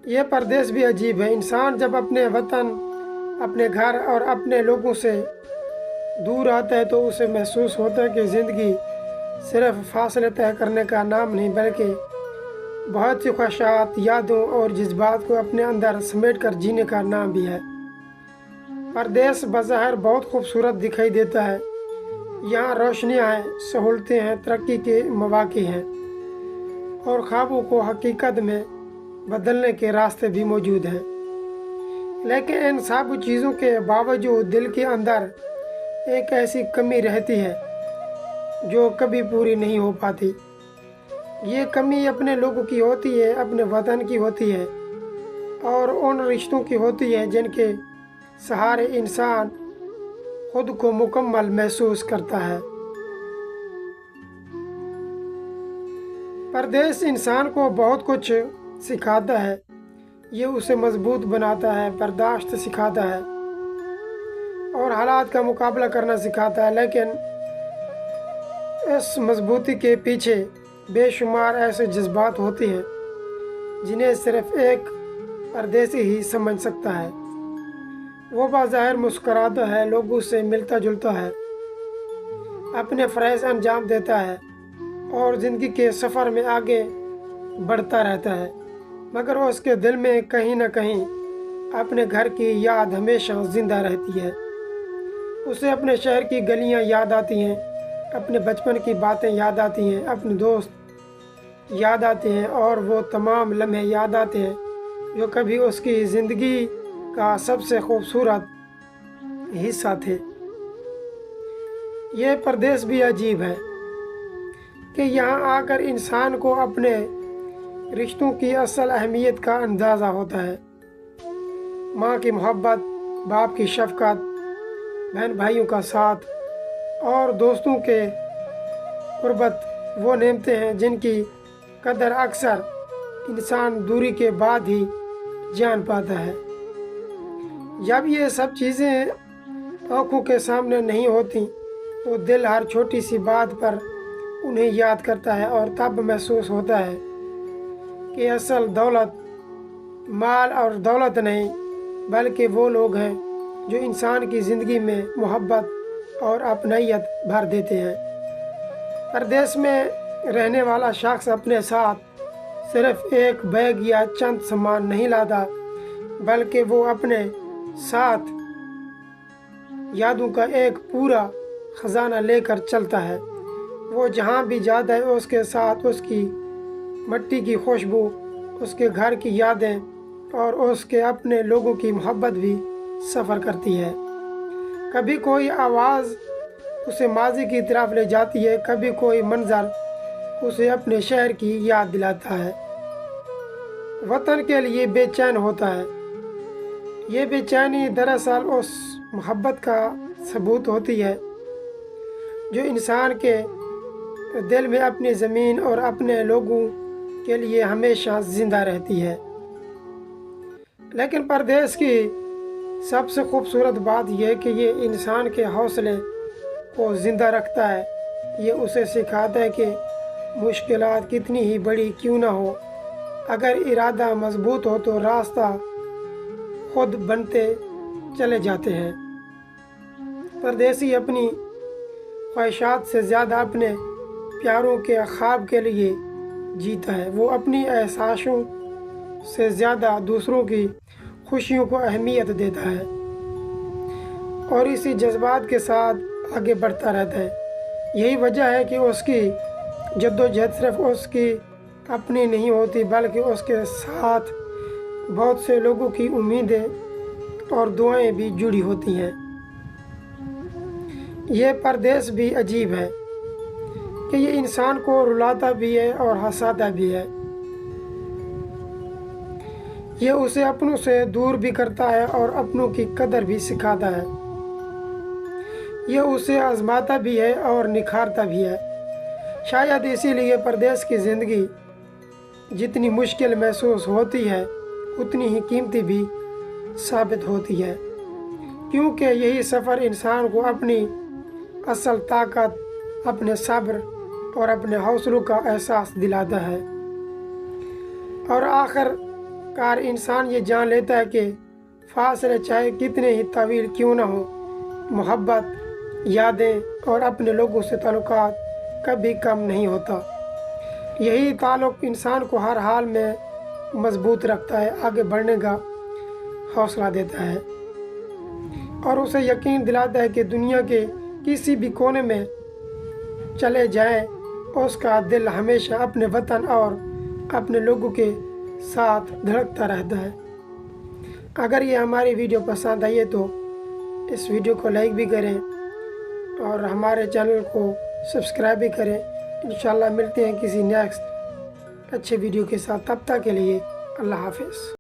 یہ پردیس بھی عجیب ہے۔ انسان جب اپنے وطن، اپنے گھر اور اپنے لوگوں سے دور آتا ہے تو اسے محسوس ہوتا ہے کہ زندگی صرف فاصلے طے کرنے کا نام نہیں، بلکہ بہت سی خواہشات، یادوں اور جذبات کو اپنے اندر سمیٹ کر جینے کا نام بھی ہے۔ پردیس بظاہر بہت خوبصورت دکھائی دیتا ہے۔ یہاں روشنیاں ہیں، سہولتیں ہیں، ترقی کے مواقع ہیں اور خوابوں کو حقیقت میں بدلنے کے راستے بھی موجود ہیں۔ لیکن ان سب چیزوں کے باوجود دل کے اندر ایک ایسی کمی رہتی ہے جو کبھی پوری نہیں ہو پاتی۔ یہ کمی اپنے لوگوں کی ہوتی ہے، اپنے وطن کی ہوتی ہے اور ان رشتوں کی ہوتی ہے جن کے سہارے انسان خود کو مکمل محسوس کرتا ہے۔ پردیس انسان کو بہت کچھ سکھاتا ہے۔ یہ اسے مضبوط بناتا ہے، برداشت سکھاتا ہے اور حالات کا مقابلہ کرنا سکھاتا ہے۔ لیکن اس مضبوطی کے پیچھے بے شمار ایسے جذبات ہوتے ہیں جنہیں صرف ایک پردیسی ہی سمجھ سکتا ہے۔ وہ بظاہر مسکراتا ہے، لوگوں سے ملتا جلتا ہے، اپنے فرائض انجام دیتا ہے اور زندگی کے سفر میں آگے بڑھتا رہتا ہے، مگر اس کے دل میں کہیں نہ کہیں اپنے گھر کی یاد ہمیشہ زندہ رہتی ہے۔ اسے اپنے شہر کی گلیاں یاد آتی ہیں، اپنے بچپن کی باتیں یاد آتی ہیں، اپنے دوست یاد آتے ہیں اور وہ تمام لمحے یاد آتے ہیں جو کبھی اس کی زندگی کا سب سے خوبصورت حصہ تھے۔ یہ پردیس بھی عجیب ہے کہ یہاں آ کر انسان کو اپنے رشتوں کی اصل اہمیت کا اندازہ ہوتا ہے۔ ماں کی محبت، باپ کی شفقت، بہن بھائیوں کا ساتھ اور دوستوں کے قربت وہ نعمتیں ہیں جن کی قدر اکثر انسان دوری کے بعد ہی جان پاتا ہے۔ جب یہ سب چیزیں آنکھوں کے سامنے نہیں ہوتی تو دل ہر چھوٹی سی بات پر انہیں یاد کرتا ہے اور تب محسوس ہوتا ہے کہ اصل دولت مال اور دولت نہیں، بلکہ وہ لوگ ہیں جو انسان کی زندگی میں محبت اور اپنائیت بھر دیتے ہیں۔ پردیس میں رہنے والا شخص اپنے ساتھ صرف ایک بیگ یا چند سامان نہیں لاتا، بلکہ وہ اپنے ساتھ یادوں کا ایک پورا خزانہ لے کر چلتا ہے۔ وہ جہاں بھی جاتا ہے اس کے ساتھ اس کی مٹی کی خوشبو، اس کے گھر کی یادیں اور اس کے اپنے لوگوں کی محبت بھی سفر کرتی ہے۔ کبھی کوئی آواز اسے ماضی کی طرف لے جاتی ہے، کبھی کوئی منظر اسے اپنے شہر کی یاد دلاتا ہے۔ وطن کے لیے بے چین ہوتا ہے۔ یہ بے چینی دراصل اس محبت کا ثبوت ہوتی ہے جو انسان کے دل میں اپنی زمین اور اپنے لوگوں کے لیے ہمیشہ زندہ رہتی ہے۔ لیکن پردیس کی سب سے خوبصورت بات یہ ہے کہ یہ انسان کے حوصلے کو زندہ رکھتا ہے۔ یہ اسے سکھاتا ہے کہ مشکلات کتنی ہی بڑی کیوں نہ ہو، اگر ارادہ مضبوط ہو تو راستہ خود بنتے چلے جاتے ہیں۔ پردیسی اپنی خواہشات سے زیادہ اپنے پیاروں کے خواب کے لیے جیتا ہے۔ وہ اپنی احساسوں سے زیادہ دوسروں کی خوشیوں کو اہمیت دیتا ہے اور اسی جذبات کے ساتھ آگے بڑھتا رہتا ہے۔ یہی وجہ ہے کہ اس کی جدوجہد صرف اس کی اپنی نہیں ہوتی، بلکہ اس کے ساتھ بہت سے لوگوں کی امیدیں اور دعائیں بھی جڑی ہوتی ہیں۔ یہ پردیس بھی عجیب ہے کہ یہ انسان کو رلاتا بھی ہے اور ہنساتا بھی ہے۔ یہ اسے اپنوں سے دور بھی کرتا ہے اور اپنوں کی قدر بھی سکھاتا ہے۔ یہ اسے آزماتا بھی ہے اور نکھارتا بھی ہے۔ شاید اسی لیے پردیس کی زندگی جتنی مشکل محسوس ہوتی ہے اتنی ہی قیمتی بھی ثابت ہوتی ہے، کیونکہ یہی سفر انسان کو اپنی اصل طاقت، اپنے صبر اور اپنے حوصلوں کا احساس دلاتا ہے اور آخر کار انسان یہ جان لیتا ہے کہ فاصلے چاہے کتنے ہی طویل کیوں نہ ہو، محبت، یادیں اور اپنے لوگوں سے تعلقات کبھی کم نہیں ہوتا۔ یہی تعلق انسان کو ہر حال میں مضبوط رکھتا ہے، آگے بڑھنے کا حوصلہ دیتا ہے اور اسے یقین دلاتا ہے کہ دنیا کے کسی بھی کونے میں چلے جائیں، اس کا دل ہمیشہ اپنے وطن اور اپنے لوگوں کے ساتھ دھڑکتا رہتا ہے۔ اگر یہ ہماری ویڈیو پسند آئی ہے تو اس ویڈیو کو لائک بھی کریں اور ہمارے چینل کو سبسکرائب بھی کریں۔ انشاءاللہ ملتے ہیں کسی نیکسٹ اچھے ویڈیو کے ساتھ، تب تک کے لیے اللہ حافظ۔